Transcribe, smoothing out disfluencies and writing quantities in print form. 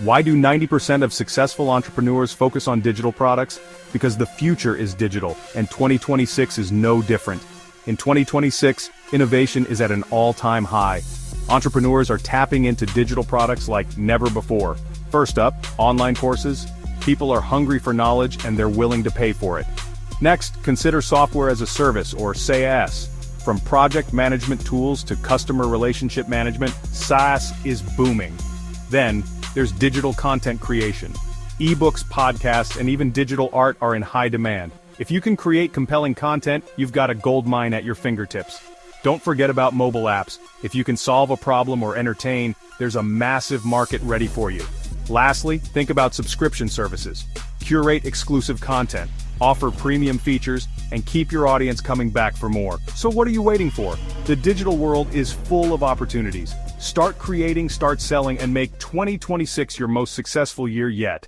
Why do 90% of successful entrepreneurs focus on digital products? Because the future is digital, and 2026 is no different. In 2026, innovation is at an all-time high. Entrepreneurs are tapping into digital products like never before. First up, online courses. People are hungry for knowledge and they're willing to pay for it. Next, consider software as a service, or SaaS. From project management tools to customer relationship management, SaaS is booming. Then, there's digital content creation. Ebooks, podcasts, and even digital art are in high demand. If you can create compelling content, you've got a gold mine at your fingertips. Don't forget about mobile apps. If you can solve a problem or entertain, there's a massive market ready for you. Lastly, think about subscription services. Curate exclusive content, offer premium features, and keep your audience coming back for more. So what are you waiting for? The digital world is full of opportunities. Start creating, start selling, and make 2026 your most successful year yet.